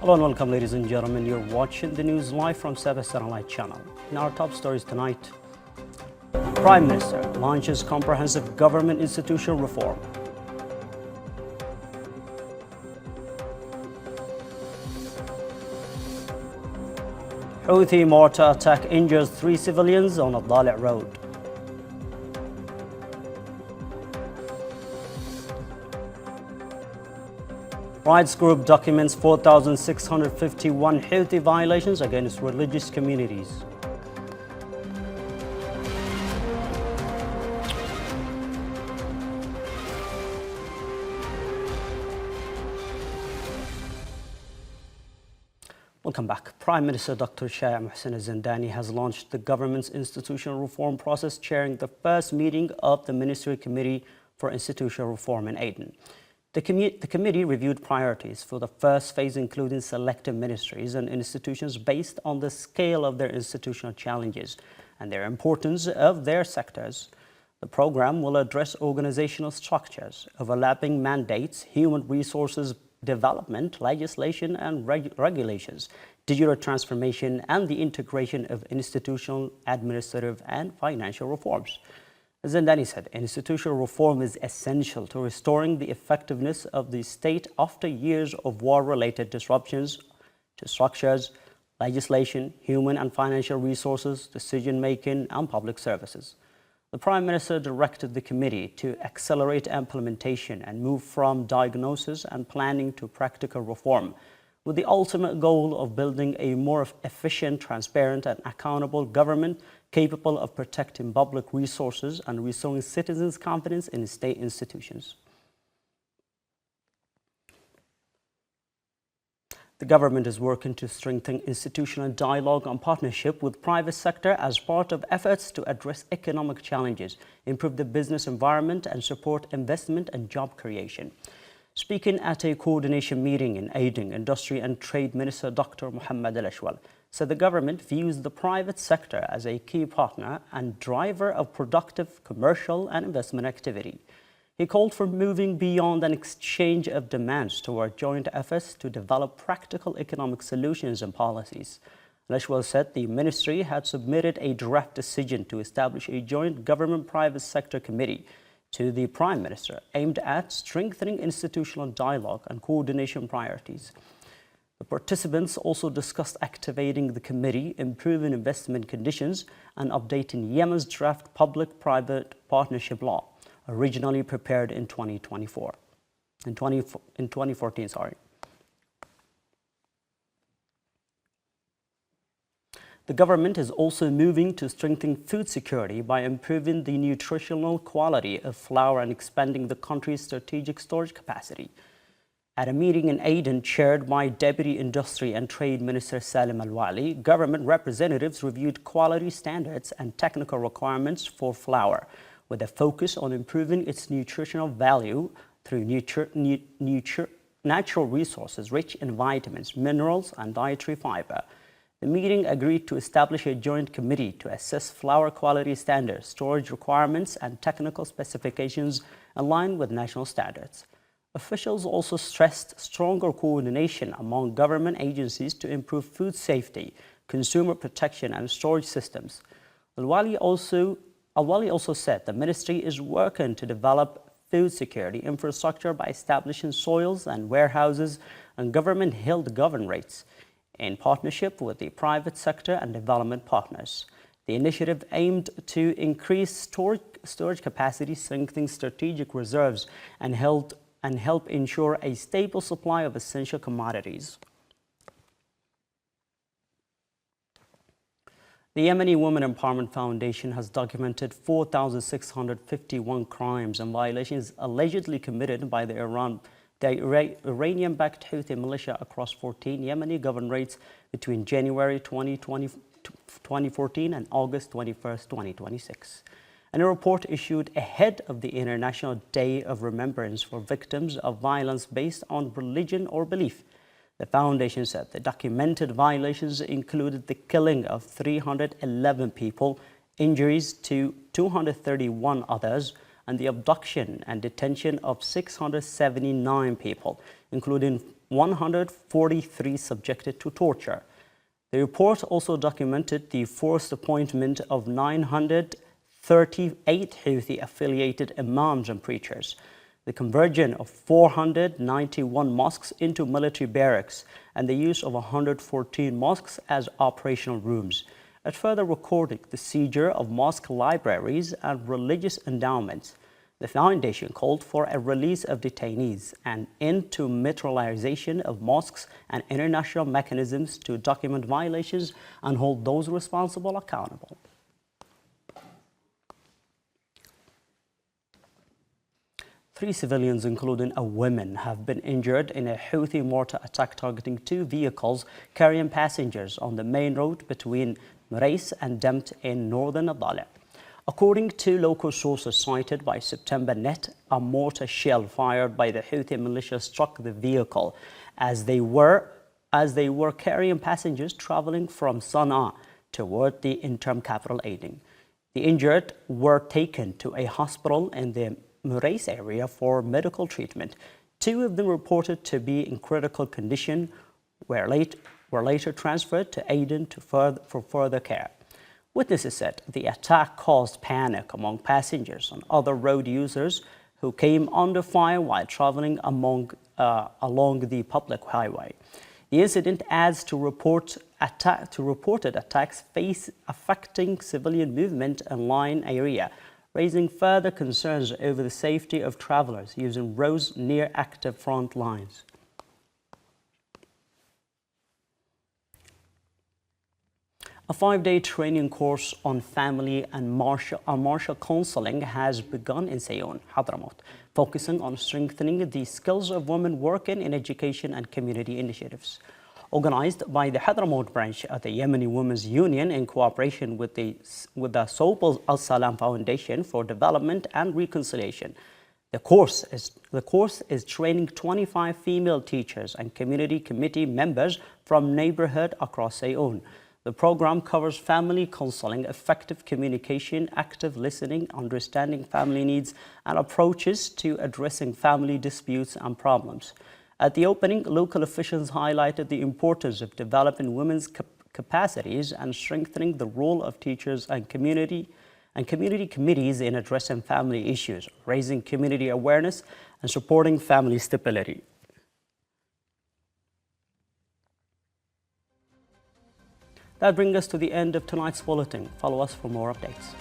Hello and welcome, ladies and gentlemen. You're watching the news live from SABA Satellite Channel. In our top stories tonight, Prime Minister launches comprehensive government institutional reform. Houthi mortar attack injures 3 civilians on Al-Dali' road. Rights group documents 4,651 Houthi violations against religious communities. Welcome back. Prime Minister Dr. Shah Mohsin Zindani has launched the government's institutional reform process, chairing the first meeting of the Ministry Committee for Institutional Reform in Aden. The committee reviewed priorities for the first phase, including selective ministries and institutions based on the scale of their institutional challenges and their importance of their sectors. The program will address organizational structures, overlapping mandates, human resources development, legislation and regulations, digital transformation, and the integration of institutional, administrative, and financial reforms. Zindani said institutional reform is essential to restoring the effectiveness of the state after years of war-related disruptions to structures, legislation, human and financial resources, decision-making, and public services. The Prime Minister directed the committee to accelerate implementation and move from diagnosis and planning to practical reform, with the ultimate goal of building a more efficient, transparent, and accountable government capable of protecting public resources and restoring citizens' confidence in state institutions. The government is working to strengthen institutional dialogue and partnership with private sector as part of efforts to address economic challenges, improve the business environment, and support investment and job creation. Speaking at a coordination meeting in Aden, Industry and Trade Minister Dr. Mohammed Al-Ashwal said the government views the private sector as a key partner and driver of productive commercial and investment activity. He called for moving beyond an exchange of demands toward joint efforts to develop practical economic solutions and policies. Al-Ashwal said the ministry had submitted a draft decision to establish a joint government-private sector committee to the Prime Minister aimed at strengthening institutional dialogue and coordination priorities. The participants also discussed activating the committee, improving investment conditions, and updating Yemen's draft public-private partnership law, originally prepared in 2014. The government is also moving to strengthen food security by improving the nutritional quality of flour and expanding the country's strategic storage capacity. At a meeting in Aden chaired by Deputy Industry and Trade Minister Salim Al-Wali, government representatives reviewed quality standards and technical requirements for flour, with a focus on improving its nutritional value through natural resources rich in vitamins, minerals, and dietary fiber. The meeting agreed to establish a joint committee to assess flour quality standards, storage requirements, and technical specifications aligned with national standards. Officials also stressed stronger coordination among government agencies to improve food safety, consumer protection, and storage systems. Al-Wali also said the ministry is working to develop food security infrastructure by establishing soils and warehouses and government-held govern rates in partnership with the private sector and development partners. The initiative aimed to increase storage capacity, strengthen strategic reserves, and help ensure a stable supply of essential commodities. The Yemeni Women Empowerment Foundation has documented 4,651 crimes and violations allegedly committed by the Iranian-backed Houthi militia across 14 Yemeni governorates between January 2014 and August 21, 2026. In a report issued ahead of the International Day of Remembrance for Victims of Violence Based on Religion or Belief, the foundation said the documented violations included the killing of 311 people, injuries to 231 others, and the abduction and detention of 679 people, including 143 subjected to torture. The report also documented the forced appointment of 938 Houthi-affiliated imams and preachers, the conversion of 491 mosques into military barracks, and the use of 114 mosques as operational rooms. It further recorded the seizure of mosque libraries and religious endowments. The foundation called for a release of detainees and end to militarization of mosques and international mechanisms to document violations and hold those responsible accountable. Three civilians, including a woman, have been injured in a Houthi mortar attack targeting two vehicles carrying passengers on the main road between Marais and Demt in northern Adala. According to local sources cited by September Net, a mortar shell fired by the Houthi militia struck the vehicle as they were carrying passengers traveling from Sana'a toward the interim capital Aden. The injured were taken to a hospital in the Marais area for medical treatment. Two of them reported to be in critical condition were later transferred to Aden for further care. Witnesses said the attack caused panic among passengers and other road users who came under fire while traveling along the public highway. The incident adds to reported attacks affecting civilian movement in line area, raising further concerns over the safety of travelers using roads near active front lines. A 5-day training course on family and martial counseling has begun in Sayoun, Hadramaut, focusing on strengthening the skills of women working in education and community initiatives. Organized by the Hadramaut branch of the Yemeni Women's Union in cooperation with the SABA Al-Salam Foundation for Development and Reconciliation, the course is training 25 female teachers and community committee members from neighborhoods across Sayoun. The program covers family counseling, effective communication, active listening, understanding family needs, and approaches to addressing family disputes and problems. At the opening, local officials highlighted the importance of developing women's capacities and strengthening the role of teachers and community committees in addressing family issues, raising community awareness, and supporting family stability. That brings us to the end of tonight's bulletin. Follow us for more updates.